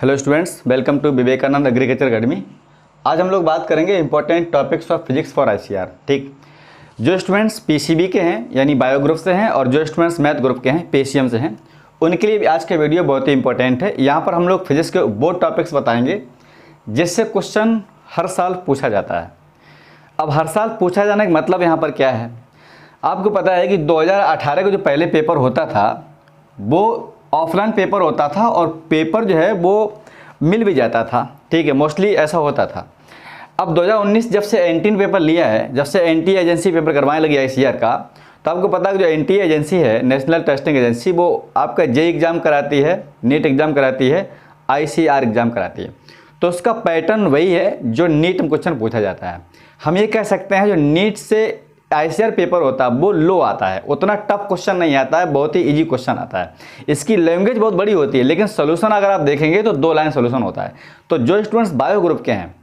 Hello students, welcome to Vivekananda agriculture academy. आज हम लोग बात करेंगे important topics of physics for ICR. ठीक, जो स्टूडेंट्स पीसीबी के हैं यानी बायो ग्रुप से हैं और जो स्टूडेंट्स मैथ ग्रुप के हैं पीसीएम से हैं, उनके लिए भी आज का वीडियो बहुत ही इंपॉर्टेंट है। यहाँ पर हम लोग फिजिक्स के वो टॉपिक्स बताएंगे जिससे क्वेश्चन हर साल पूछा जाता है। अब हर साल पूछा जाने का मतलब यहाँ पर क्या है, आपको पता है कि 2018 का जो पहले पेपर होता था वो ऑफलाइन पेपर होता था और पेपर जो है वो मिल भी जाता था। ठीक है, मोस्टली ऐसा होता था। अब 2019 जब से एनटीए पेपर लिया है, जब से एनटीए एजेंसी पेपर करवाने लगी आईसीआर का, तो आपको पता है कि जो एनटीए एजेंसी है, नेशनल टेस्टिंग एजेंसी, वो आपका जे एग्ज़ाम कराती है, नीट एग्ज़ाम कराती है, आईसीआर एग्ज़ाम कराती है। तो उसका पैटर्न वही है जो नीट में क्वेश्चन पूछा जाता है। हम ये कह सकते हैं जो नीट से आईसीआर पेपर होता है वो लो आता है, उतना टफ क्वेश्चन नहीं आता है, बहुत ही इजी क्वेश्चन आता है। इसकी लैंग्वेज बहुत बड़ी होती है, लेकिन सोल्यूशन अगर आप देखेंगे तो 2 लाइन सोल्यूशन होता है। तो जो स्टूडेंट्स बायो ग्रुप के हैं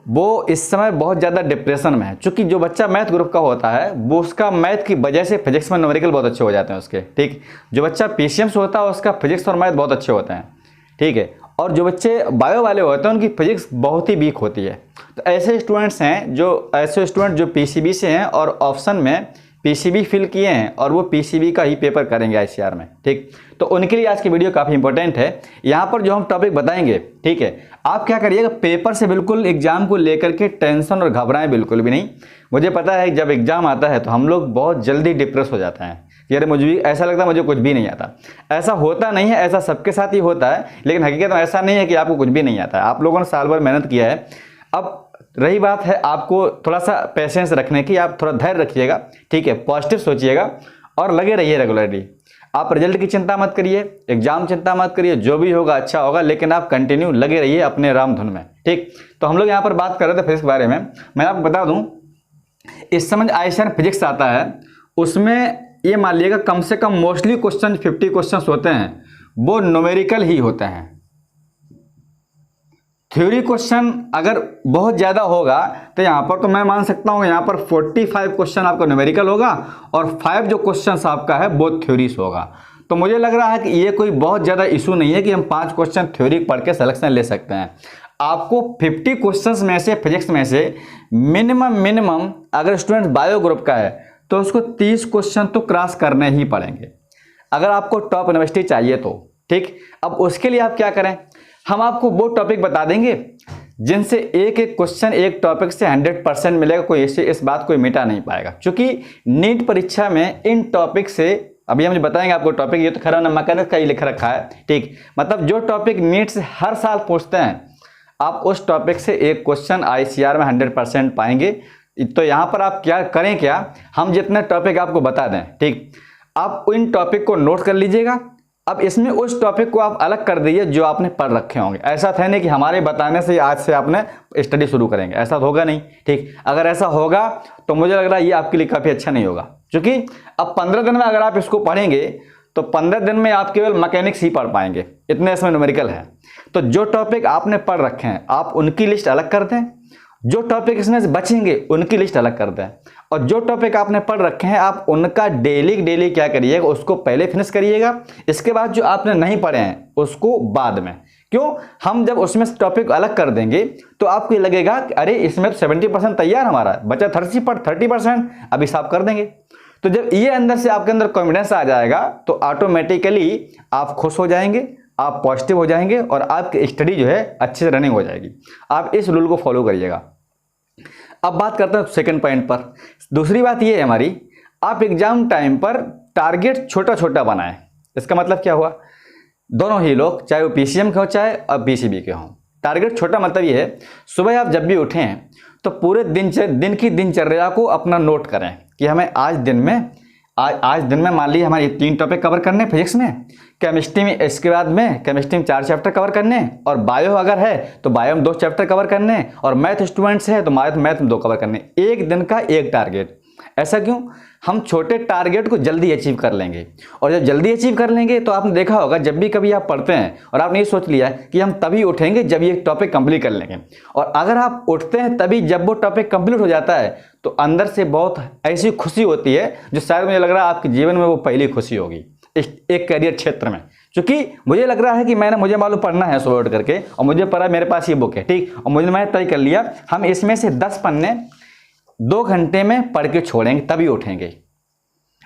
वो इस समय बहुत ज़्यादा डिप्रेशन में है, क्योंकि जो बच्चा मैथ ग्रुप का होता है वो उसका मैथ की वजह से फिजिक्स में न्यूमेरिकल बहुत अच्छे हो जाते हैं उसके। ठीक, जो बच्चा पीसीएम से होता है उसका फिजिक्स और मैथ बहुत अच्छे होते हैं। ठीक है, और जो बच्चे बायो वाले होते हैं उनकी फिजिक्स बहुत ही वीक होती है। तो ऐसे स्टूडेंट्स हैं ऐसे स्टूडेंट जो पीसीबी से हैं और ऑप्शन में पीसीबी फिल किए हैं और वो पीसीबी का ही पेपर करेंगे आईसीआर में। ठीक, तो उनके लिए आज की वीडियो काफ़ी इंपॉर्टेंट है। यहाँ पर जो हम टॉपिक बताएंगे, ठीक है, आप क्या करिएगा, पेपर से बिल्कुल एग्जाम को लेकर के टेंशन और घबराएं बिल्कुल भी नहीं। मुझे पता है जब एग्जाम आता है तो हम लोग बहुत जल्दी डिप्रेस हो जाते हैं, यार मुझे भी ऐसा लगता है मुझे कुछ भी नहीं आता। ऐसा होता नहीं है, ऐसा सबके साथ ही होता है, लेकिन हकीकत में ऐसा नहीं है कि आपको कुछ भी नहीं आता है। आप लोगों ने साल भर मेहनत किया है। अब रही बात है आपको थोड़ा सा पेशेंस रखने की, आप थोड़ा धैर्य रखिएगा। ठीक है, पॉजिटिव सोचिएगा और लगे रहिए रेगुलरली। आप रिजल्ट की चिंता मत करिए, एग्जाम चिंता मत करिए, जो भी होगा अच्छा होगा, लेकिन आप कंटिन्यू लगे रहिए अपने राम धुन में। ठीक, तो हम लोग यहाँ पर बात कर रहे थे फिजिक्स के बारे में। मैं आपको बता दूँ, इस समय आईसीआर फिजिक्स आता है उसमें ये मान लीजिएगा कम से कम मोस्टली क्वेश्चन 50 क्वेश्चंस होते हैं वो न्यूमेरिकल ही होते हैं। थ्योरी क्वेश्चन अगर बहुत ज़्यादा होगा तो यहाँ पर तो मैं मान सकता हूँ यहाँ पर 45 क्वेश्चन आपका न्यूमेरिकल होगा और 5 जो क्वेश्चंस आपका है वो थ्योरीज होगा। तो मुझे लग रहा है कि ये कोई बहुत ज़्यादा इशू नहीं है कि हम 5 क्वेश्चन थ्योरी पढ़ के सिलेक्शन ले सकते हैं। आपको 50 क्वेश्चंस में से फिजिक्स में से मिनिमम अगर स्टूडेंट बायो ग्रुप का है तो उसको 30 क्वेश्चन तो क्रॉस करने ही पड़ेंगे अगर आपको टॉप यूनिवर्सिटी चाहिए तो। ठीक, अब उसके लिए आप क्या करें, हम आपको वो टॉपिक बता देंगे जिनसे एक एक क्वेश्चन एक टॉपिक से 100% मिलेगा, कोई इस बात कोई मिटा नहीं पाएगा। क्योंकि नीट परीक्षा में इन टॉपिक से, अभी हम बताएंगे आपको टॉपिक, ये तो खरा ना मैकेनिक्स का ही लिख रखा है। ठीक, मतलब जो टॉपिक नीट से हर साल पूछते हैं आप उस टॉपिक से एक क्वेश्चन आईसीआर में 100% पाएंगे। तो यहाँ पर आप क्या करें, क्या हम जितने टॉपिक आपको बता दें, ठीक, आप इन टॉपिक को नोट कर लीजिएगा। अब इसमें उस टॉपिक को आप अलग कर दीजिए जो आपने पढ़ रखे होंगे। ऐसा था नहीं कि हमारे बताने से आज से आपने स्टडी शुरू करेंगे, ऐसा होगा नहीं। ठीक, अगर ऐसा होगा तो मुझे लग रहा है ये आपके लिए काफ़ी अच्छा नहीं होगा, क्योंकि अब 15 दिन में अगर आप इसको पढ़ेंगे तो 15 दिन में आप केवल मैकेनिक्स ही पढ़ पाएंगे, इतने इसमें न्यूमेरिकल है। तो जो टॉपिक आपने पढ़ रखे हैं आप उनकी लिस्ट अलग कर दें, जो टॉपिक इसमें से बचेंगे उनकी लिस्ट अलग कर दें, और जो टॉपिक आपने पढ़ रखे हैं आप उनका डेली क्या करिएगा, उसको पहले फिनिश करिएगा। इसके बाद जो आपने नहीं पढ़े हैं उसको बाद में। क्यों, हम जब उसमें से टॉपिक अलग कर देंगे तो आपको ये लगेगा कि अरे इसमें तो 70% तैयार हमारा बचा, 30% अभी साफ कर देंगे। तो जब ये अंदर से आपके अंदर कॉन्फिडेंस आ जाएगा तो ऑटोमेटिकली आप खुश हो जाएंगे, आप पॉजिटिव हो जाएंगे और आपकी स्टडी जो है अच्छे से रनिंग हो जाएगी। आप इस रूल को फॉलो करिएगा। अब बात करते हैं सेकंड पॉइंट पर। दूसरी बात ये है हमारी, आप एग्जाम टाइम पर टारगेट छोटा छोटा बनाएं। इसका मतलब क्या हुआ, दोनों ही लोग, चाहे वो पीसीएम के हो चाहे अब पीसीबी के हों, टारगेट छोटा मतलब ये है, सुबह आप जब भी उठें तो पूरे दिन की दिनचर्या को अपना नोट करें कि हमें आज दिन में मान लीजिए हमारे 3 टॉपिक कवर करने फिजिक्स में, केमिस्ट्री में इसके बाद में केमिस्ट्री में 4 चैप्टर कवर करने, और बायो अगर है तो बायो में 2 चैप्टर कवर करने, और मैथ स्टूडेंट्स है तो मैथ में 2 कवर करने। एक दिन का एक टारगेट। ऐसा क्यों, हम छोटे टारगेट को जल्दी अचीव कर लेंगे, और जब जल्दी अचीव कर लेंगे तो आपने देखा होगा जब भी कभी आप पढ़ते हैं और आपने ये सोच लिया कि हम तभी उठेंगे जब ये टॉपिक कंप्लीट कर लेंगे, और अगर आप उठते हैं तभी जब वो टॉपिक कंप्लीट हो जाता है तो अंदर से बहुत ऐसी खुशी होती है जो शायद मुझे लग रहा है आपके जीवन में वो पहली खुशी होगी एक करियर क्षेत्र में। क्योंकि मुझे लग रहा है कि मुझे मालूम पढ़ना है सुबह उठ करके, और मुझे पढ़ा, मेरे पास ये बुक है, ठीक, और मैं तय कर लिया हम इसमें से 10 पन्ने 2 घंटे में पढ़ के छोड़ेंगे, तभी उठेंगे।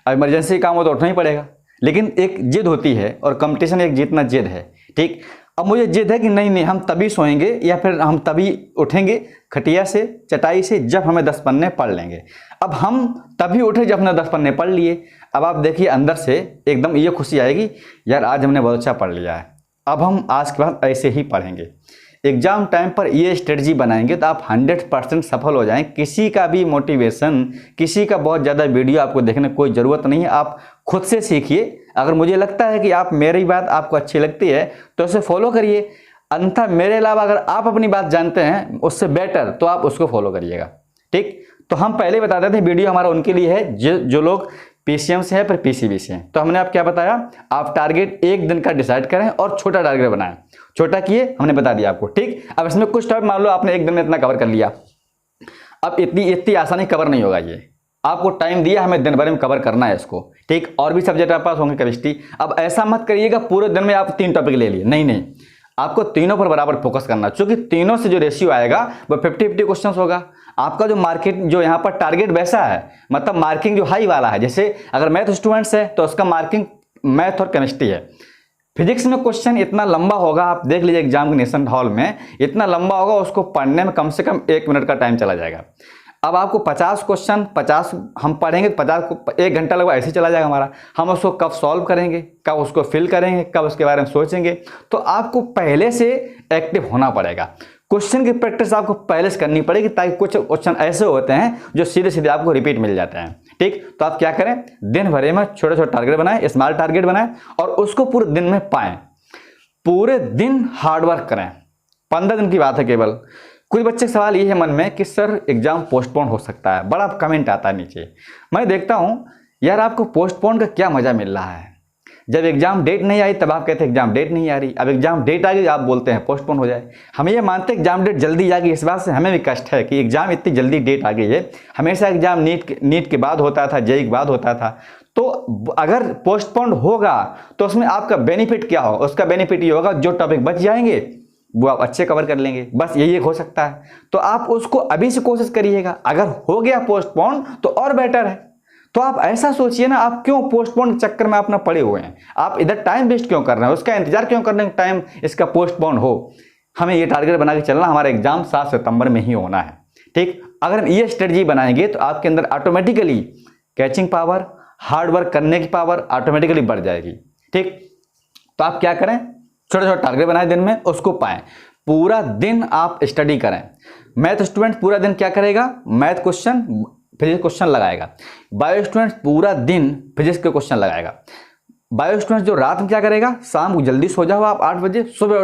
अब इमरजेंसी काम हो तो उठना ही पड़ेगा, लेकिन एक जिद होती है और कंपटीशन एक जीतना जिद है, ठीक। अब मुझे जिद है कि नहीं हम तभी सोएंगे या फिर हम तभी उठेंगे खटिया से, चटाई से, जब हमें 10 पन्ने पढ़ लेंगे। अब हम तभी उठे जब हमने 10 पन्ने पढ़ लिए। अब आप देखिए अंदर से एकदम ये खुशी आएगी, यार आज हमने बहुत अच्छा पढ़ लिया है, अब हम आज के बाद ऐसे ही पढ़ेंगे। एग्जाम टाइम पर ये स्ट्रेटजी बनाएंगे तो आप 100% सफल हो जाएं। किसी का भी मोटिवेशन, किसी का बहुत ज़्यादा वीडियो आपको देखने की कोई ज़रूरत नहीं है, आप खुद से सीखिए। अगर मुझे लगता है कि आप मेरी बात आपको अच्छी लगती है तो उसे फॉलो करिए, अन्यथा मेरे अलावा अगर आप अपनी बात जानते हैं उससे बेटर तो आप उसको फॉलो करिएगा, ठीक। तो हम पहले बताते थे वीडियो हमारा उनके लिए है जो लोग पीसीएम से है, फिर पीसीबी से हैं। तो हमने आप क्या बताया, आप टारगेट 1 दिन का डिसाइड करें और छोटा टारगेट बनाएं। छोटा किए हमने बता दिया आपको, ठीक। अब इसमें कुछ टॉपिक मान लो आपने 1 दिन में इतना कवर कर लिया, अब इतनी आसानी कवर नहीं होगा, ये आपको टाइम दिया हमें दिन भर में कवर करना है इसको, ठीक। और भी सब्जेक्ट आपके पास होंगे केमिस्ट्री। अब ऐसा मत करिएगा पूरे दिन में आप 3 टॉपिक ले लिए, नहीं, आपको तीनों पर बराबर फोकस करना, क्योंकि तीनों से जो रेशियो आएगा वो 50-50 क्वेश्चन होगा। आपका जो मार्केट जो यहाँ पर टारगेट वैसा है, मतलब मार्किंग जो हाई वाला है, जैसे अगर मैथ स्टूडेंट्स है तो उसका मार्किंग मैथ और केमिस्ट्री है। फिजिक्स में क्वेश्चन इतना लंबा होगा, आप देख लीजिए एग्जामिनेशन हॉल में इतना लंबा होगा, उसको पढ़ने में कम से कम 1 मिनट का टाइम चला जाएगा। अब आपको 50 क्वेश्चन 50 हम पढ़ेंगे, 50 को 1 घंटा लगभग ऐसे चला जाएगा हमारा। हम उसको कब सॉल्व करेंगे, कब उसको फिल करेंगे, कब उसके बारे में सोचेंगे। तो आपको पहले से एक्टिव होना पड़ेगा, क्वेश्चन की प्रैक्टिस आपको पहले से करनी पड़ेगी, ताकि कुछ क्वेश्चन ऐसे होते हैं जो सीधे सीधे आपको रिपीट मिल जाते हैं, ठीक। तो आप क्या करें, दिन भर में छोटे छोटे टारगेट बनाएं, स्मॉल टारगेट बनाएं और उसको पूरे दिन में पाएं। पूरे दिन हार्डवर्क करें, 15 दिन की बात है केवल। कुछ बच्चे का सवाल ये है मन में कि सर एग्जाम पोस्टपोन हो सकता है, बड़ा कमेंट आता है नीचे। मैं देखता हूँ यार आपको पोस्टपोन का क्या मजा मिल रहा है। जब एग्जाम डेट नहीं आई तब आप कहते हैं एग्जाम डेट नहीं आ रही, अब एग्जाम डेट आ गई आप बोलते हैं पोस्टपोन हो जाए। हम ये मानते हैं एग्जाम डेट जल्दी आ गई, इस बात से हमें भी कष्ट है कि एग्जाम इतनी जल्दी डेट आ गई है। हमेशा एग्जाम नीट के बाद होता था, जेई के बाद होता था। तो अगर पोस्टपोन होगा तो उसमें आपका बेनिफिट क्या होगा, उसका बेनिफिट ये होगा जो टॉपिक बच जाएंगे वो आप अच्छे कवर कर लेंगे, बस यही एक हो सकता है। तो आप उसको अभी से कोशिश करिएगा, अगर हो गया पोस्टपोन तो और बेटर है। तो आप ऐसा सोचिए ना, आप क्यों पोस्टपोन के चक्कर में अपना पड़े हुए हैं, आप इधर टाइम वेस्ट क्यों कर रहे हैं, उसका इंतजार क्यों कर रहे हैं टाइम इसका पोस्टपोन हो। हमें ये टारगेट बना के चलना, हमारा एग्जाम 7 सितंबर में ही होना है, ठीक। अगर हम ये स्ट्रेटजी बनाएंगे तो आपके अंदर automatically catching power, hard work करने की पावर ऑटोमेटिकली बढ़ जाएगी, ठीक। तो आप क्या करें, छोटे छोटे टारगेट बनाए दिन में, उसको पाएं। पूरा दिन आप स्टडी करें। मैथ स्टूडेंट पूरा दिन क्या करेगा, मैथ क्वेश्चन फिजिक्स क्वेश्चन लगाएगा। बायो स्टूडेंट पूरा दिन फिजिक्स के क्वेश्चन लगाएगा। बायो स्टूडेंट जो रात में क्या करेगा, शाम को जल्दी सो जाओ आप 8 बजे, सुबह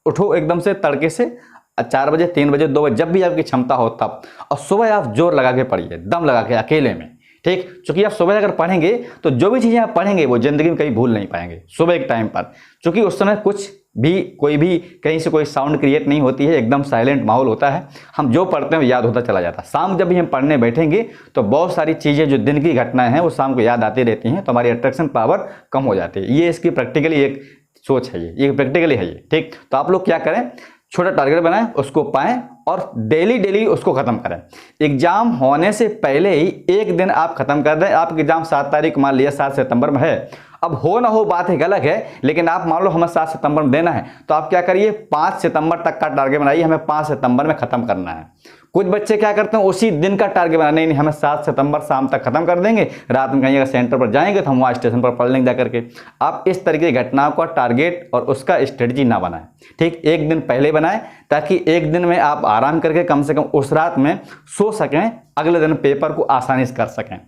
उठो एकदम से तड़के से 4 बजे 3 बजे 2 बजे जब भी आपकी क्षमता हो तब, और सुबह आप जोर लगा के पढ़िए, दम लगा के अकेले में, ठीक। क्योंकि आप सुबह अगर पढ़ेंगे तो जो भी चीज़ें आप पढ़ेंगे वो जिंदगी में कहीं भूल नहीं पाएंगे सुबह एक टाइम पर, क्योंकि उस समय कुछ भी कोई भी कहीं से कोई साउंड क्रिएट नहीं होती है, एकदम साइलेंट माहौल होता है। हम जो पढ़ते हैं वो याद होता चला जाता है। शाम जब भी हम पढ़ने बैठेंगे तो बहुत सारी चीज़ें जो दिन की घटनाएं हैं वो शाम को याद आती रहती हैं, तो हमारी अट्रैक्शन पावर कम हो जाती है। ये इसकी प्रैक्टिकली एक सोच है, ये प्रैक्टिकली है ये, ठीक। तो आप लोग क्या करें, छोटा टारगेट बनाएं, उसको पाएं और डेली उसको खत्म करें। एग्जाम होने से पहले ही 1 दिन आप खत्म कर दें। आपका एग्जाम 7 तारीख मान लिया 7 सितंबर में है, अब हो ना हो बात एक अलग है, लेकिन आप मान लो हमें 7 सितंबर में देना है तो आप क्या करिए 5 सितंबर तक का टारगेट बनाइए, हमें 5 सितंबर में खत्म करना है। कुछ बच्चे क्या करते हैं उसी दिन का टारगेट बना, नहीं हमें 7 सितंबर शाम तक खत्म कर देंगे, रात में कहीं अगर सेंटर पर जाएंगे तो हम वहाँ स्टेशन पर पढ़ लेंगे जा करके। आप इस तरीके की घटनाओं का टारगेट और उसका स्ट्रेटजी ना बनाएं, ठीक। 1 दिन पहले बनाएं ताकि 1 दिन में आप आराम करके कम से कम उस रात में सो सकें, अगले दिन पेपर को आसानी से कर सकें,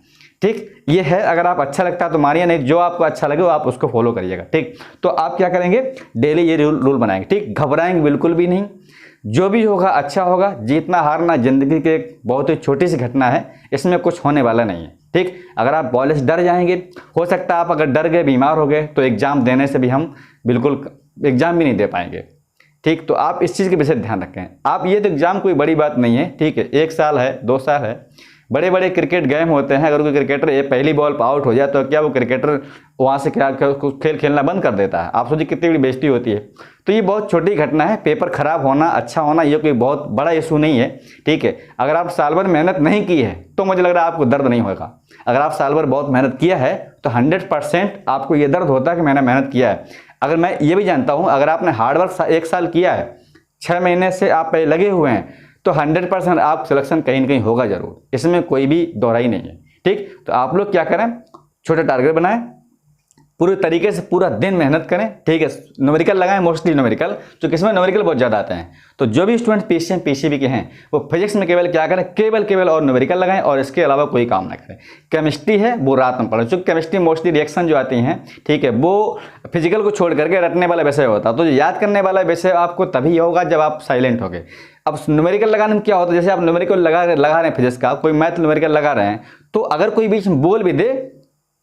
ठीक। ये है, अगर आप अच्छा लगता है तो मानिए, नहीं जो आपको अच्छा लगे वो आप उसको फॉलो करिएगा, ठीक। तो आप क्या करेंगे, डेली ये रूल बनाएंगे, ठीक। घबराएंगे बिल्कुल भी नहीं, जो भी होगा अच्छा होगा। जीतना हारना जिंदगी की एक बहुत ही छोटी सी घटना है, इसमें कुछ होने वाला नहीं है, ठीक। अगर आप बॉले से डर जाएंगे, हो सकता है आप अगर डर गए बीमार हो गए तो एग्जाम देने से भी हम बिल्कुल एग्जाम भी नहीं दे पाएंगे, ठीक। तो आप इस चीज़ के विषय ध्यान रखें। आप ये तो एग्जाम कोई बड़ी बात नहीं है, ठीक है, 1 साल है 2 साल है, बड़े बड़े क्रिकेट गेम होते हैं, अगर कोई क्रिकेटर ये पहली बॉल पर आउट हो जाए तो क्या वो क्रिकेटर वहाँ से क्या खेल खेलना बंद कर देता है? आप सोचिए कितनी बड़ी बेइज्जती होती है। तो ये बहुत छोटी घटना है, पेपर खराब होना अच्छा होना ये कोई बहुत बड़ा इशू नहीं है, ठीक है। अगर आप साल भर मेहनत नहीं की है तो मुझे लग रहा है आपको दर्द नहीं होगा। अगर आप साल भर बहुत मेहनत किया है तो 100% आपको ये दर्द होता है कि मैंने मेहनत किया है। अगर मैं ये भी जानता हूँ, अगर आपने हार्डवर्क 1 साल किया है, 6 महीने से आप लगे हुए हैं, तो 100% आप सिलेक्शन कहीं ना कहीं होगा जरूर, इसमें कोई भी दोहराई नहीं है, ठीक। तो आप लोग क्या करें, छोटे टारगेट बनाएं, पूरे तरीके से पूरा दिन मेहनत करें, ठीक है। न्यूमेरिकल लगाएं, मोस्टली न्यूमेरिकल, जो किसमें न्यूमेरिकल बहुत ज़्यादा आते हैं। तो जो भी स्टूडेंट पीसीएम पीसीबी के हैं वो फिजिक्स में केवल क्या करें, केवल और न्यूमेरिकल लगाएं और इसके अलावा कोई काम ना करें। केमिस्ट्री है वो रात में पढ़ें, क्योंकि केमिस्ट्री मोस्टली रिएक्शन जो आती हैं, ठीक है, वो फिजिकल को छोड़ करके रटने वाला विषय होता है। तो याद करने वाला विषय आपको तभी होगा जब आप साइलेंट होगे। अब न्यूमेरिकल लगाने में क्या होता है, जैसे आप न्यूमेरिकल लगा रहे हैं फिजिक्स का, कोई मैथ न्यूमेरिकल लगा रहे हैं, तो अगर कोई बीच में बोल भी दे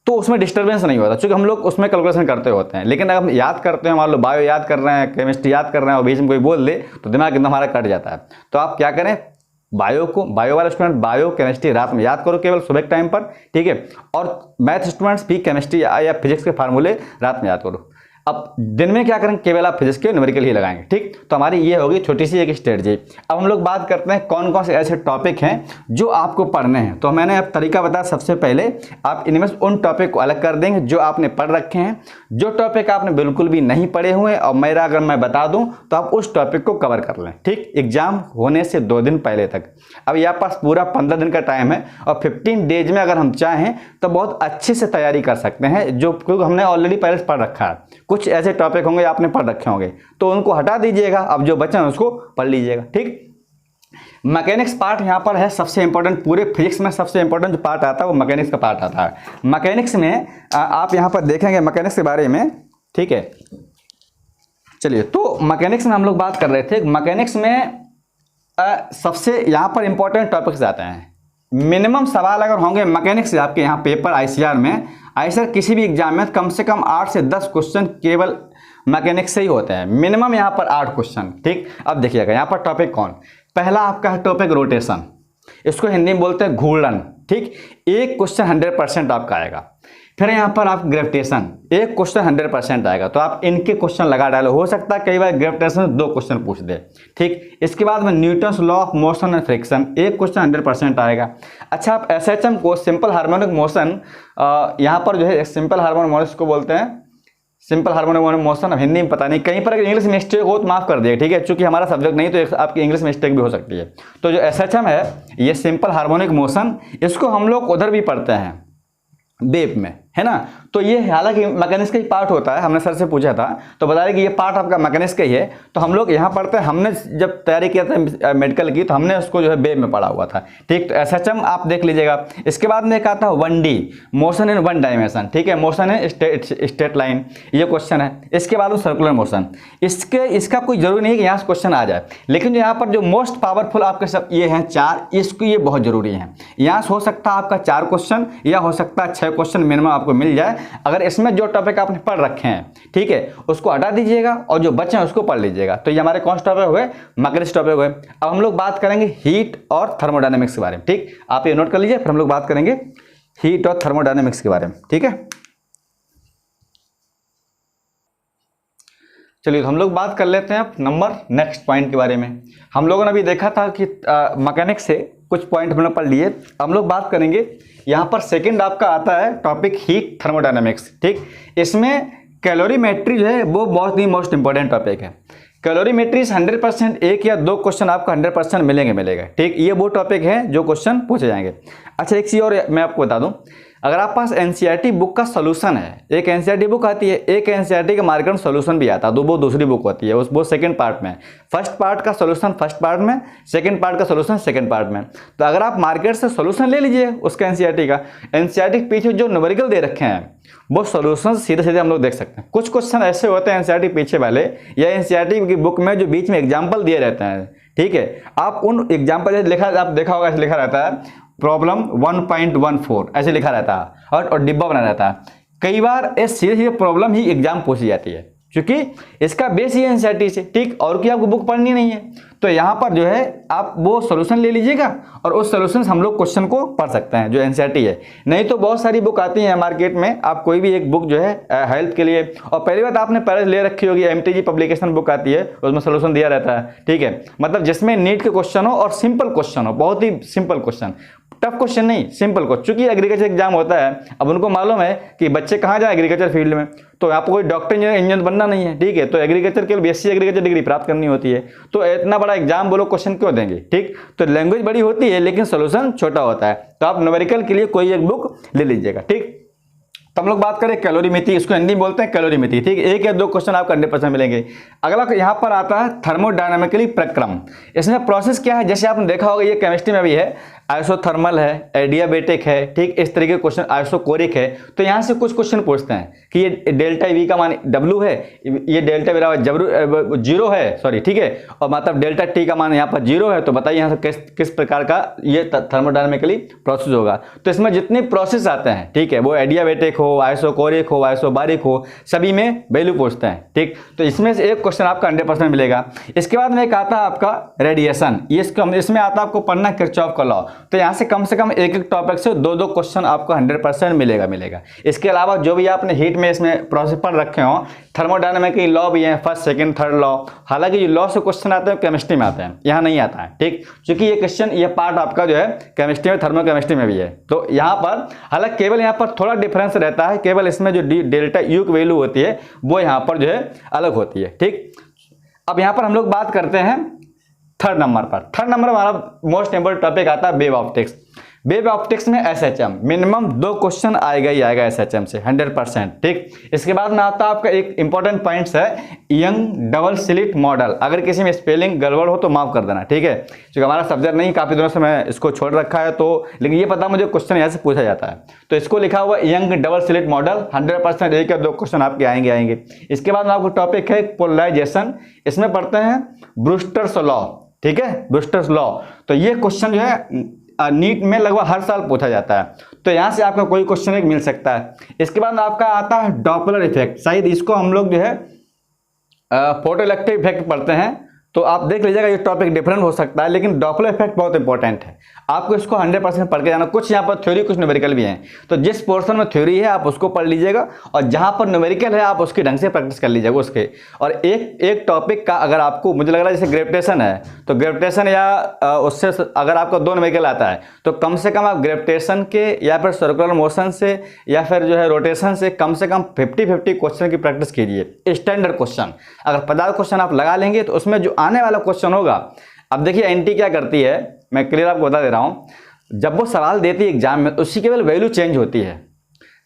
तो उसमें डिस्टर्बेंस नहीं होता, क्योंकि हम लोग उसमें कैलकुलेशन करते होते हैं। लेकिन अगर हम याद करते हैं, मान लो बायो याद कर रहे हैं, केमिस्ट्री याद कर रहे हैं और बीच में कोई बोल दे तो दिमाग एकदम हमारा कट जाता है। तो आप क्या करें, बायो वाला स्टूडेंट बायो केमिस्ट्री रात में याद करो केवल सुबह के टाइम पर, ठीक है। और मैथ स्टूडेंट्स भी केमिस्ट्री या फिजिक्स के फार्मूले रात में याद करो। अब दिन में क्या करेंगे, केवल आप फिजिक्स के न्यूमेरिकल ही लगाएंगे, ठीक। तो हमारी ये होगी छोटी सी एक स्ट्रेटजी। अब हम लोग बात करते हैं कौन कौन से ऐसे टॉपिक हैं जो आपको पढ़ने हैं। तो मैंने अब तरीका बताया, सबसे पहले आप इनमें से उन टॉपिक को अलग कर देंगे जो आपने पढ़ रखे हैं। जो टॉपिक आपने बिल्कुल भी नहीं पढ़े हुए और मेरा अगर मैं बता दूं तो आप उस टॉपिक को कवर कर लें, ठीक, एग्जाम होने से 2 दिन पहले तक। अब यहाँ पास पूरा 15 दिन का टाइम है और 15 डेज में अगर हम चाहें तो बहुत अच्छे से तैयारी कर सकते हैं, जो क्योंकि हमने ऑलरेडी पहले से पढ़ रखा है। कुछ ऐसे टॉपिक होंगे आपने पढ़ रखे होंगे तो उनको हटा दीजिएगा, अब जो बचा उसको पढ़ लीजिएगा, ठीक। मैकेनिक्स पार्ट यहाँ पर है सबसे इंपॉर्टेंट। पूरे फिजिक्स में सबसे इंपॉर्टेंट जो पार्ट आता है वो मैकेनिक्स का पार्ट आता है। मैकेनिक्स में आप यहाँ पर देखेंगे मैकेनिक्स के बारे में, ठीक है। चलिए, तो मैकेनिक्स में हम लोग बात कर रहे थे। मैकेनिक्स में सबसे यहाँ पर इंपॉर्टेंट टॉपिक्स आते हैं। मिनिमम सवाल अगर होंगे मैकेनिक्स से आपके यहाँ पेपर आईसीआर में, आईसीआर किसी भी एग्जाम में कम से कम 8 से 10 क्वेश्चन केवल मैकेनिक्स से ही होते हैं। मिनिमम यहाँ पर 8 क्वेश्चन, ठीक। अब देखिएगा यहाँ पर टॉपिक कौन, पहला आपका है टॉपिक रोटेशन, इसको हिंदी में बोलते हैं घूर्णन, ठीक। एक क्वेश्चन 100% आपका आएगा। फिर यहाँ पर आप ग्रेविटेशन, एक क्वेश्चन 100% आएगा, तो आप इनके क्वेश्चन लगा डालो। हो सकता है कई बार ग्रेविटेशन 2 क्वेश्चन पूछ दे, ठीक। इसके बाद में Newton's law of motion and friction, एक क्वेश्चन 100% आएगा। अच्छा, आप एसएचएम को सिंपल हार्मोनिक मोशन, यहाँ पर जो है सिंपल हार्मोनिक मोशन को बोलते हैं, सिंपल हार्मोनिक मोशन। अब हिंदी में पता नहीं, कहीं पर अगर इंग्लिश मिस्टेक हो तो माफ कर दिए, ठीक है, क्योंकि हमारा सब्जेक्ट नहीं तो आपकी इंग्लिश मिस्टेक भी हो सकती है। तो जो एसएचएम है ये सिंपल हार्मोनिक मोशन, इसको हम लोग उधर भी पढ़ते हैं वेव में, है ना। तो ये हालांकि मैकेनिक्स का ही पार्ट होता है, हमने सर से पूछा था तो बता रहे कि ये पार्ट आपका मैकेनिक्स का ही है। तो हम लोग यहाँ पढ़ते हैं, हमने जब तैयारी किया था मेडिकल की तो हमने उसको जो है वेव में पढ़ा हुआ था, ठीक। तो एसएचएम आप देख लीजिएगा। इसके बाद में एक आता है 1D मोशन इन 1 डायमेंशन, ठीक है, मोशन है स्ट्रेट लाइन, ये क्वेश्चन है। इसके बाद में सर्कुलर मोशन, इसका कोई जरूरी नहीं है कि यहाँ से क्वेश्चन आ जाए, लेकिन जो यहाँ पर जो मोस्ट पावरफुल आपके सब ये हैं 4, इसको ये बहुत जरूरी है। यहाँ से हो सकता है आपका 4 क्वेश्चन या हो सकता है 6 क्वेश्चन मिनिमम आपको मिल जाए, अगर इसमें जो टॉपिक आपने पढ़ रखे हैं, ठीक है, उसको हटा दीजिएगा और जो बचे हैं उसको पढ़ लीजिएगा। तो ये हमारे कौन से टॉपिक हुए, मैकेनिक्स टॉपिक हुए। अब हम लोग बात करेंगे हीट और थर्मोडायनेमिक्स के बारे में, ठीक। आप ये नोट कर लीजिए, फिर हम लोग बात करेंगे हीट और थर्मोडायनेमिक्स के बारे में, ठीक है। चलिए, तो हम लोग बात कर लेते हैं नंबर नेक्स्ट पॉइंट के बारे में। हम लोगों ने अभी देखा था कि मैकेनिक्स से कुछ पॉइंट हमने पढ़ लिए। हम लोग बात करेंगे यहाँ पर सेकंड आपका आता है टॉपिक हीट थर्मोडायनेमिक्स, ठीक। इसमें कैलोरीमेट्री जो है वो बहुत ही मोस्ट इंपॉर्टेंट टॉपिक है। कैलोरीमेट्री 100% 1 या 2 क्वेश्चन आपको 100% मिलेंगे, ठीक। ये वो टॉपिक है जो क्वेश्चन पूछे जाएंगे। अच्छा, एक चीज़ और मैं आपको बता दूं, अगर आप पास एनसीईआरटी बुक का सोल्यूशन है, एक एनसीईआरटी बुक आती है, एक एनसीईआरटी का मार्केट में सोल्यूशन भी आता है, वो दूसरी बुक होती है, वो सेकंड पार्ट में। फर्स्ट पार्ट का सोल्यूशन फर्स्ट पार्ट में, सेकंड पार्ट का सोल्यूशन सेकंड पार्ट में। तो अगर आप मार्केट से सोल्यूशन ले लीजिए उसका एनसीईआरटी का, एनसीईआरटी के पीछे जो न्यूमेरिकल दे रखे हैं वो सोल्यूशन सीधे सीधे हम लोग देख सकते हैं। कुछ क्वेश्चन ऐसे होते हैं एनसीईआरटी पीछे वाले या एनसीईआरटी की बुक में जो बीच में एग्जाम्पल दिए रहते हैं, ठीक है। आप उन एग्जाम्पल लिखा, आप देखा होगा ऐसे लिखा रहता है प्रॉब्लम 1.14 ऐसे लिखा रहता है और डिब्बा बना रहता है। कई बार ये सीधे सीधे प्रॉब्लम ही एग्जाम पूछी जाती है, क्योंकि इसका बेस ही है एनसीईआरटी से, ठीक, और की आपको बुक पढ़नी नहीं है। तो यहाँ पर जो है आप वो सोल्यूशन ले लीजिएगा और उस सोल्यूशन से हम लोग क्वेश्चन को पढ़ सकते हैं जो एनसीईआरटी है। नहीं तो बहुत सारी बुक आती हैं मार्केट में, आप कोई भी एक बुक जो है हेल्थ के लिए, और पहली बात आपने पहले ले रखी होगी एमटीजी पब्लिकेशन बुक आती है, उसमें सोल्यूशन दिया रहता है, ठीक है, मतलब जिसमें नीट के क्वेश्चन हो और सिंपल क्वेश्चन हो, बहुत ही सिंपल क्वेश्चन, टफ क्वेश्चन नहीं, सिंपल क्वेश्चन। चूंकि एग्रीकल्चर एग्जाम होता है, अब उनको मालूम है कि बच्चे कहाँ जाए एग्रीकल्चर फील्ड में, तो आपको कोई डॉक्टर इंजीनियर बनना नहीं है, ठीक है, तो एग्रीकल्चर के लिए बीएससी एग्रीकल्चर डिग्री प्राप्त करनी होती है, तो इतना बड़ा एग्जाम बोलो क्वेश्चन क्यों देंगे, ठीक। तो लैंग्वेज बड़ी होती है लेकिन सोल्यूशन छोटा होता है, तो आप न्यूमेरिकल के लिए कोई एक बुक ले लीजिएगा, ठीक। तो हम लोग बात करें कैलोरीमेट्री, इसको हिंदी में बोलते हैं कैलोरीमेट्री, ठीक है, एक या दो क्वेश्चन आपको 100% मिलेंगे। अगला यहाँ पर आता है थर्मोडायनामिकली प्रक्रम। इसमें प्रोसेस क्या है, जैसे आपने देखा होगा ये केमिस्ट्री में भी है, आइसोथर्मल है, एडियाबेटिक है, ठीक, इस तरीके के क्वेश्चन, आइसोकोरिक है। तो यहाँ से कुछ क्वेश्चन पूछते हैं कि ये डेल्टा वी का मान W है, ये डेल्टा वी 0 है, सॉरी, ठीक है, और मतलब डेल्टा टी का मान यहाँ पर 0 है, तो बताइए यहाँ से किस प्रकार का ये थर्मोडायनामिकली प्रोसेस होगा। तो इसमें जितने प्रोसेस आते हैं, ठीक है, वो एडियाबेटिक हो, आइसोकोरिक हो, आइसोबारिक हो, सभी में वैल्यू पूछते हैं, ठीक। तो इसमें से एक क्वेश्चन आपका 100% मिलेगा। इसके बाद में एक आता है आपका रेडिएशन, इसमें आता है आपको पढ़ना किरचॉफ का लॉ। तो यहाँ से कम एक टॉपिक से दो क्वेश्चन आपको 100% मिलेगा। इसके अलावा जो भी आपने हीट में इसमें प्रोसेस पढ़ रखे हो, थर्मोडायनामिक लॉ भी है, फर्स्ट सेकंड थर्ड लॉ, हालांकि ये लॉ से क्वेश्चन आते हैं केमिस्ट्री में आते हैं, यहाँ नहीं आता है, ठीक, क्योंकि ये क्वेश्चन ये पार्ट आपका जो है केमिस्ट्री में, थर्मोकेमिस्ट्री में भी है। तो यहाँ पर हालांकि केवल यहाँ पर थोड़ा डिफरेंस रहता है, केवल इसमें जो डेल्टा यू की वैल्यू होती है वो यहाँ पर जो है अलग होती है, ठीक। अब यहाँ पर हम लोग बात करते हैं थर्ड नंबर हमारा मोस्ट इंपोर्टेंट टॉपिक आता है वेव ऑप्टिक्स। वेव ऑप्टिक्स में एसएचएम मिनिमम 2 क्वेश्चन आएगा ही आएगा एसएचएम से 100%, ठीक। इसके बाद में आता है आपका एक इंपॉर्टेंट पॉइंट्स है यंग डबल स्लिट मॉडल। अगर किसी में स्पेलिंग गड़बड़ हो तो माफ कर देना, ठीक है, क्योंकि हमारा सब्जेक्ट नहीं, काफी दिनों से मैं इसको छोड़ रखा है, तो लेकिन ये पता मुझे क्वेश्चन यहाँ से पूछा जाता है। तो इसको लिखा हुआ यंग डबल स्लिट मॉडल 100% एक या दो क्वेश्चन आपके आएंगे। इसके बाद में आपको टॉपिक है पोलराइजेशन, इसमें पढ़ते हैं ब्रूस्टर्स लॉ, ठीक है, ब्रूस्टर्स लॉ। तो ये क्वेश्चन जो है नीट में लगभग हर साल पूछा जाता है, तो यहाँ से आपका कोई क्वेश्चन एक मिल सकता है। इसके बाद आपका आता है डॉपलर इफेक्ट, शायद इसको हम लोग जो है फोटो इलेक्ट्रिक इफेक्ट पढ़ते हैं, तो आप देख लीजिएगा ये टॉपिक डिफरेंट हो सकता है, लेकिन डॉपलर इफेक्ट बहुत इंपॉर्टेंट है, आपको इसको 100% पढ़ के जाना। कुछ यहाँ पर थ्योरी कुछ न्यूमेरिकल भी हैं, तो जिस पोर्शन में थ्योरी है आप उसको पढ़ लीजिएगा, और जहाँ पर न्यूमेरिकल है आप उसके ढंग से प्रैक्टिस कर लीजिएगा उसके। और एक टॉपिक का अगर आपको, मुझे लग रहा है जैसे ग्रेविटेशन है, तो ग्रेविटेशन या उससे अगर आपका 2 न्यूमेरिकल आता है तो कम से कम आप ग्रेविटेशन के या फिर सर्कुलर मोशन से या फिर जो है रोटेशन से कम 50-50 क्वेश्चन की प्रैक्टिस कीजिए, स्टैंडर्ड क्वेश्चन। अगर 50 क्वेश्चन आप लगा लेंगे तो उसमें जो आने वाला क्वेश्चन होगा, अब देखिए एनटी क्या करती है, मैं क्लियर आपको बता दे रहा हूं, जब वो सवाल देती है एग्जाम में उसकी केवल वैल्यू चेंज होती है,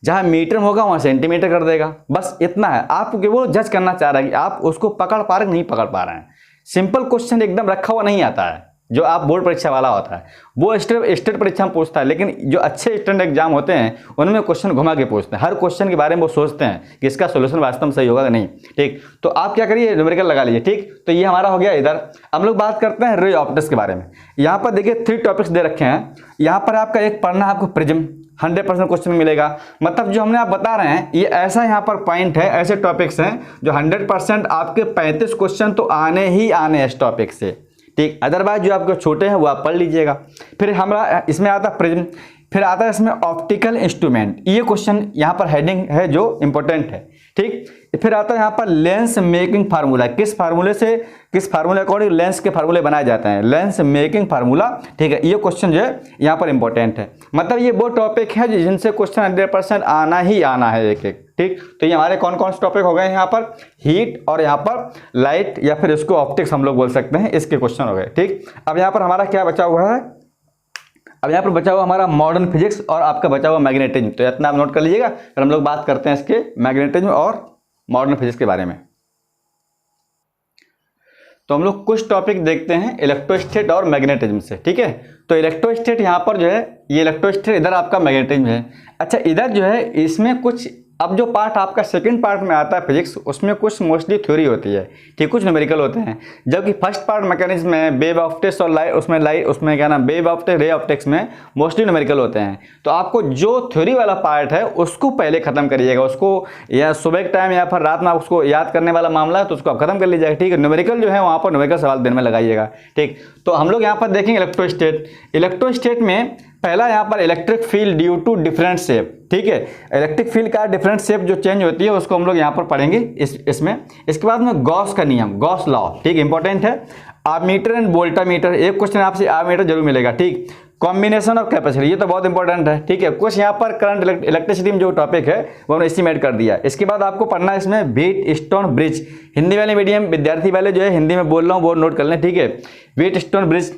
जहां मीटर होगा वहां सेंटीमीटर कर देगा, बस इतना है। आपको केवल जज करना चाह रहा है कि आप उसको पकड़ पा रहे नहीं पकड़ पा रहे हैं। सिंपल क्वेश्चन एकदम रखा हुआ नहीं आता है जो आप बोर्ड परीक्षा वाला होता है, वो स्टेट परीक्षा में पूछता है, लेकिन जो अच्छे स्टैंडर्ड एग्जाम होते हैं उनमें क्वेश्चन घुमा के पूछते हैं, हर क्वेश्चन के बारे में वो सोचते हैं कि इसका सोल्यूशन वास्तव में सही होगा कि नहीं, ठीक। तो आप क्या करिए, न्यूमेरिकल लगा लीजिए, ठीक। तो ये हमारा हो गया इधर। हम लोग बात करते हैं रे ऑप्टिक्स के बारे में। यहाँ पर देखिए 3 टॉपिक्स दे रखे हैं, यहाँ पर आपका एक पढ़ना है आपको प्रिज्म, 100% क्वेश्चन मिलेगा, मतलब जो हमने आप बता रहे हैं ये ऐसा यहाँ पर पॉइंट है, ऐसे टॉपिक्स हैं जो 100% आपके 35 क्वेश्चन तो आने ही आने हैं इस टॉपिक से, ठीक। अदरवाइज जो आपके छोटे हैं वो आप पढ़ लीजिएगा। फिर हमारा इसमें आता है प्रिज्म, फिर आता है इसमें ऑप्टिकल इंस्ट्रूमेंट, ये क्वेश्चन यहाँ पर हेडिंग है जो इंपॉर्टेंट है, ठीक। फिर आता है यहाँ पर लेंस मेकिंग फार्मूला, किस फार्मूले अकॉर्डिंग लेंस के फार्मूले बनाए जाते हैं, लेंस मेकिंग फार्मूला, ठीक है, ये क्वेश्चन जो है यहाँ पर इंपॉर्टेंट है। मतलब ये वो टॉपिक है जिनसे क्वेश्चन 100% आना ही आना है एक, ठीक। तो ये हमारे कौन कौन से टॉपिक हो गए यहाँ पर, हीट और यहाँ पर लाइट या फिर इसको ऑप्टिक्स हम लोग बोल सकते हैं, इसके क्वेश्चन हो गए, ठीक। अब यहाँ पर हमारा क्या बचा हुआ है, अब यहाँ पर बचा हुआ हमारा मॉडर्न फिजिक्स और आपका बचा हुआ मैग्नेटिज्म, तो इतना आप नोट कर लीजिएगा। फिर हम लोग बात करते हैं इसके मैग्नेटिज्म और मॉडर्न फिजिक्स के बारे में। तो हम लोग कुछ टॉपिक देखते हैं इलेक्ट्रोस्टैट और मैग्नेटिज्म से, ठीक है। तो इलेक्ट्रोस्टैट यहाँ पर जो है, ये इलेक्ट्रोस्टैट, इधर आपका मैग्नेटिज्म है। अच्छा, इधर जो है इसमें कुछ अब जो पार्ट आपका सेकंड पार्ट में आता है फिजिक्स, उसमें कुछ मोस्टली थ्योरी होती है, ठीक, कुछ न्यूमेरिकल होते हैं। जबकि फर्स्ट पार्ट मैकेनिज्म में वेव ऑप्टिक्स और उसमें क्या नाम वेव ऑप्टिक्स रे ऑप्टिक्स में मोस्टली न्यूमेरिकल होते हैं। तो आपको जो थ्योरी वाला पार्ट है उसको पहले खत्म करिएगा, उसको या सुबह के टाइम या फिर रात में उसको याद करने वाला मामला है तो उसको आप खत्म कर लीजिएगा, ठीक है। न्यूमेरिकल जो है वहाँ पर न्यूमेरिकल सवाल दिन में लगाइएगा, ठीक। तो हम लोग यहाँ पर देखेंगे इलेक्ट्रोस्टेट। इलेक्ट्रोस्टेट में पहला यहाँ पर electric field due to different shape, ठीक है। इलेक्ट्रिक फील्ड का डिफरेंट शेप जो चेंज होती है उसको हम लोग यहाँ पर पढ़ेंगे इसमें। इसके बाद में गॉस का नियम, गॉस लॉ, ठीक, इंपॉर्टेंट है। आर्मीटर एंड वोल्टामीटर, एक क्वेश्चन आपसे आर्मीटर जरूर मिलेगा, ठीक। कॉम्बिनेशन ऑफ कैपेसिटी, ये तो बहुत इंपॉर्टेंट है, ठीक है। कुछ यहाँ पर करंट इलेक्ट्रिसिटी में जो टॉपिक है वो हमने एस्टिमेट कर दिया। इसके बाद आपको पढ़ना है इसमें व्हीट स्टोन ब्रिज। हिंदी वाले मीडियम विद्यार्थी वाले जो है हिंदी में बोल रहा हूँ वो नोट कर लें, ठीक है, व्हीट स्टोन ब्रिज।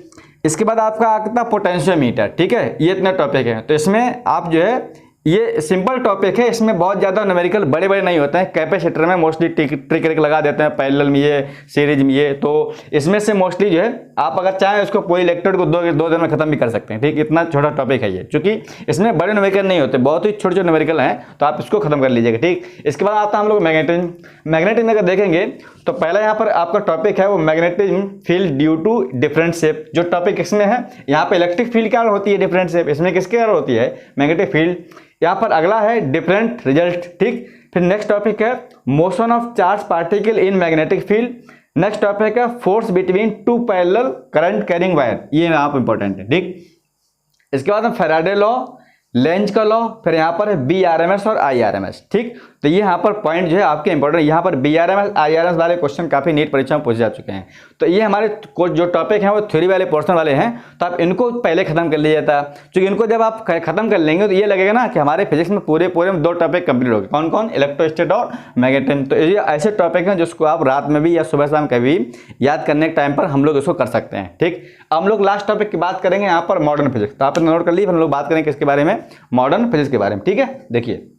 इसके बाद आपका आता पोटेंशियोमीटर, ठीक है। ये इतने टॉपिक है, तो इसमें आप जो है ये सिंपल टॉपिक है, इसमें बहुत ज़्यादा न्यूमेरिकल बड़े बड़े नहीं होते हैं। कैपेसिटर में मोस्टली ट्रिक लगा देते हैं, पैरेलल में ये, सीरीज में ये, तो इसमें से मोस्टली जो है आप अगर चाहें उसको पूरी लेक्चर को दो दिन में खत्म भी कर सकते हैं, ठीक। इतना छोटा टॉपिक है ये, क्योंकि इसमें बड़े न्यूमेरिकल नहीं होते, बहुत ही छोटे छोटे न्यूमेरिकल हैं, तो आप इसको खत्म कर लीजिएगा, ठीक। इसके बाद आता है हम लोग मैग्नेटिज्म। मैग्नेटिज्म अगर देखेंगे तो पहला यहाँ पर आपका टॉपिक है वो magnetism field due to different shape. जो टॉपिक इसमें है यहाँ पे इलेक्ट्रिक फील्ड क्या होती है डिफरेंट शेप, इसमें किसके क्या होती है मैग्नेटिक फील्ड। यहाँ पर अगला है डिफरेंट रिजल्ट, ठीक। फिर नेक्स्ट टॉपिक है motion of charge particle in magnetic field. Next topic है force between two parallel current carrying wire, ये आप इंपॉर्टेंट है, ठीक। इसके बाद फैराडे लॉ, लेंज का लॉ, फिर यहाँ पर है BRMS और IRMS, ठीक। तो ये यहाँ पर पॉइंट जो है आपके इंपॉर्टेंट, यहाँ पर BRMS IRMS वाले क्वेश्चन काफी नीट परीक्षा में पूछे जा चुके हैं। तो ये हमारे जो टॉपिक हैं वो थ्योरी वाले पोर्शन वाले हैं, तो आप इनको पहले खत्म कर लीजिए था, क्योंकि इनको जब आप खत्म कर लेंगे तो ये लगेगा ना कि हमारे फिजिक्स में पूरे में 2 टॉपिक कंप्लीट हो गए। कौन कौन? इलेक्ट्रोस्टेट और मैग्नेटिज्म। तो ये ऐसे टॉपिक हैं जिसको आप रात में भी या सुबह शाम कभी याद करने के टाइम पर हम लोग इसको कर सकते हैं, ठीक। हम लोग लास्ट टॉपिक की बात करेंगे यहाँ पर मॉडर्न फिजिक्स। तो आपने नोट कर ली, हम लोग बात करेंगे किसके बारे में, मॉडर्न फिजिक्स के बारे में, ठीक है। देखिए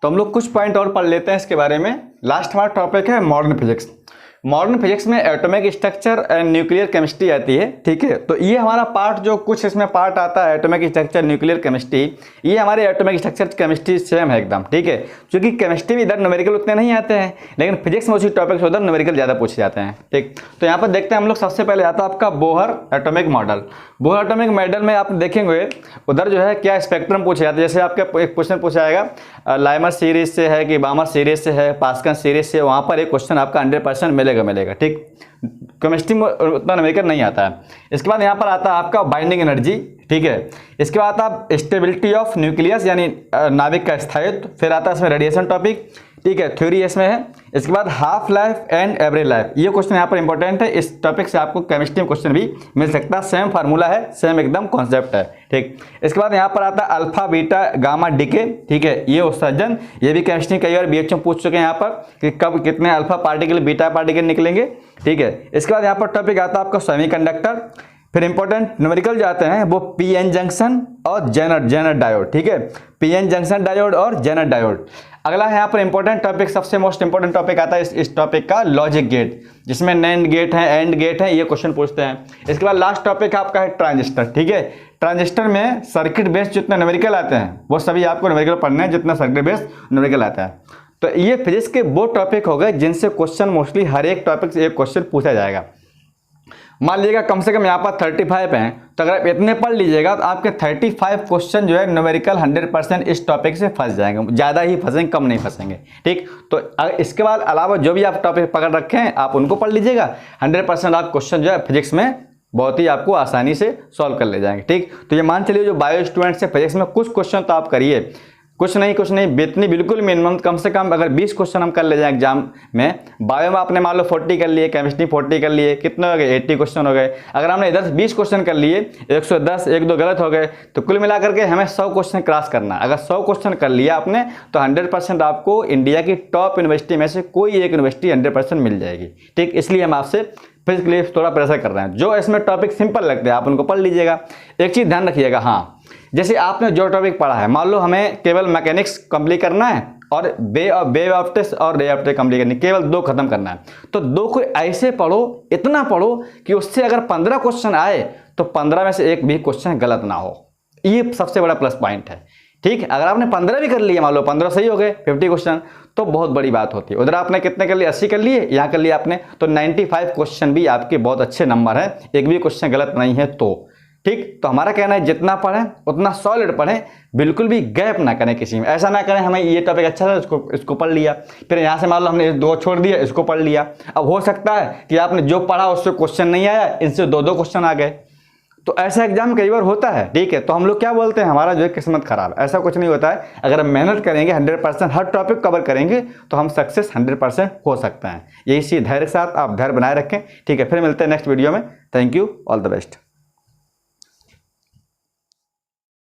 तो हम लोग कुछ पॉइंट और पढ़ लेते हैं इसके बारे में। लास्ट हमारा टॉपिक है मॉडर्न फिजिक्स। मॉडर्न फिजिक्स में atomic structure and nuclear chemistry आती है, ठीक है। तो ये हमारा पार्ट जो कुछ इसमें पार्ट आता है एटॉमिक स्ट्रक्चर न्यूक्लियर केमिस्ट्री, ये हमारे एटॉमिक स्ट्रक्चर केमिस्ट्री सेम है एकदम, ठीक है। क्योंकि केमिस्ट्री में इधर न्यूमेरिकल उतने नहीं आते हैं, लेकिन फिजिक्स में उसी टॉपिक उधर न्यूमेरिकल ज़्यादा पूछे जाते हैं, ठीक। तो यहाँ पर देखते हैं हम लोग, सबसे पहले आता है आपका Bohr atomic model. Bohr atomic model में आप देखेंगे उधर जो है क्या स्पेक्ट्रम पूछे जाते हैं। जैसे आपका एक क्वेश्चन पूछा जाएगा लाइमर सीरीज से है कि बामर सीरीज से है, पास्कल सीरीज से, वहाँ पर एक क्वेश्चन आपका 100% मिलेगा, ठीक। केमिस्ट्री में उतना न्यूमेरिकल नहीं आता है। इसके बाद यहाँ पर आता है आपका बाइंडिंग एनर्जी, ठीक है। इसके बाद आप स्टेबिलिटी ऑफ न्यूक्लियस यानी नाभिक का स्थायित्व। फिर आता है इसमें रेडिएशन टॉपिक, ठीक है, थ्योरी इसमें है। इसके बाद half life and average life, ये क्वेश्चन यहाँ पर इंपॉर्टेंट है। इस टॉपिक से आपको केमिस्ट्री में क्वेश्चन भी मिल सकता है, सेम फार्मूला है, सेम एकदम कॉन्सेप्ट है, ठीक। इसके बाद यहाँ पर आता है अल्फा बीटा गामा डीके, ठीक है, ये उत्सर्जन, ये भी केमिस्ट्री कई बार BH में पूछ चुके हैं यहाँ पर कि कब कितने अल्फा पार्टिकल बीटा पार्टिकल निकलेंगे, ठीक है। इसके बाद यहाँ पर टॉपिक आता है आपका सेमीकंडक्टर। फिर इंपॉर्टेंट न्यूमेरिकल जाते हैं वो PN जंक्शन और जेनर डायोड, ठीक है, PN जंक्शन डायोड और जेनर डायोड। अगला है यहाँ पर इंपॉर्टेंट टॉपिक, सबसे मोस्ट इंपॉर्टेंट टॉपिक आता है इस टॉपिक का लॉजिक गेट, जिसमें नैंड गेट है, एंड गेट है, ये क्वेश्चन पूछते हैं। इसके बाद लास्ट टॉपिक आपका है ट्रांजिस्टर, ठीक है। ट्रांजिस्टर में सर्किट बेस्ड जितने न्यूमेरिकल आते हैं वो सभी आपको न्यूमेरिकल पढ़ने हैं, जितना सर्किट बेस्ड न्यूमेरिकल आता है। तो ये फिजिक्स के वो टॉपिक हो गए जिनसे क्वेश्चन मोस्टली हर एक टॉपिक से एक क्वेश्चन पूछा जाएगा। मान लीजिएगा कम से कम यहाँ पर 35 हैं, तो अगर आप इतने पढ़ लीजिएगा तो आपके 35 क्वेश्चन जो है न्यूमेरिकल 100% इस टॉपिक से फंस जाएंगे, ज़्यादा ही फंसेंगे, कम नहीं फंसेंगे, ठीक। तो अगर इसके बाद अलावा जो भी आप टॉपिक पकड़ रखे हैं आप उनको पढ़ लीजिएगा, 100% आप क्वेश्चन जो है फिजिक्स में बहुत ही आपको आसानी से सॉल्व कर ले जाएंगे, ठीक। तो ये मान चलिए जो बायो स्टूडेंट्स है फिजिक्स में कुछ क्वेश्चन तो आप करिए, कुछ नहीं इतनी बिल्कुल मिनिमम कम से कम अगर 20 क्वेश्चन हम कर ले जाए एग्जाम में। बायो में आपने मान लो 40 कर लिए, केमिस्ट्री 40 कर लिए, कितने हो गए 80 क्वेश्चन हो गए। अगर हमने इधर 20 क्वेश्चन कर लिए, 110 1-2 गलत हो गए, तो कुल मिलाकर के हमें 100 क्वेश्चन क्रॉस करना। अगर 100 क्वेश्चन कर लिया आपने तो 100% आपको इंडिया की टॉप यूनिवर्सिटी में से कोई एक यूनिवर्सिटी 100% मिल जाएगी, ठीक। इसलिए हम आपसे फिजिक्स के लिए थोड़ा प्रेशर कर रहे हैं। जो इसमें टॉपिक सिंपल लगते हैं आप उनको पढ़ लीजिएगा। एक चीज़ ध्यान रखिएगा, हाँ, जैसे आपने जो टॉपिक पढ़ा है, मान लो हमें केवल मैकेनिक्स कंप्लीट करना है और वेव ऑप्टिक्स और रे ऑप्टिक्स कंप्लीट करनी, केवल 2 खत्म करना है, तो 2 को ऐसे पढ़ो, इतना पढ़ो कि उससे अगर 15 क्वेश्चन आए तो 15 में से एक भी क्वेश्चन गलत ना हो। ये सबसे बड़ा प्लस पॉइंट है। ठीक है, अगर आपने 15 भी कर लिया, मान लो 15 सही हो गए, 50 क्वेश्चन, तो बहुत बड़ी बात होती है। उधर आपने कितने कर लिए, 80 कर लिए, यहाँ कर लिया आपने, तो 95 क्वेश्चन भी आपके बहुत अच्छे नंबर है, एक भी क्वेश्चन गलत नहीं है तो। ठीक, तो हमारा कहना है जितना पढ़ें उतना सॉलिड पढ़ें, बिल्कुल भी गैप ना करें किसी में। ऐसा ना करें हमें ये टॉपिक अच्छा था, इसको पढ़ लिया, फिर यहाँ से मान लो हमने 2 छोड़ दिया, इसको पढ़ लिया। अब हो सकता है कि आपने जो पढ़ा उससे क्वेश्चन नहीं आया, इनसे 2 क्वेश्चन आ गए, तो ऐसा एग्जाम कई बार होता है। ठीक है, तो हम लोग क्या बोलते हैं, हमारा जो है किस्मत खराब है। ऐसा कुछ नहीं होता है, अगर हम मेहनत करेंगे 100%, हर टॉपिक कवर करेंगे, तो हम सक्सेस 100% हो सकते हैं। यही चीज़ धैर्य के साथ आप धैर्य बनाए रखें। ठीक है, फिर मिलते हैं नेक्स्ट वीडियो में। Thank you, all the best.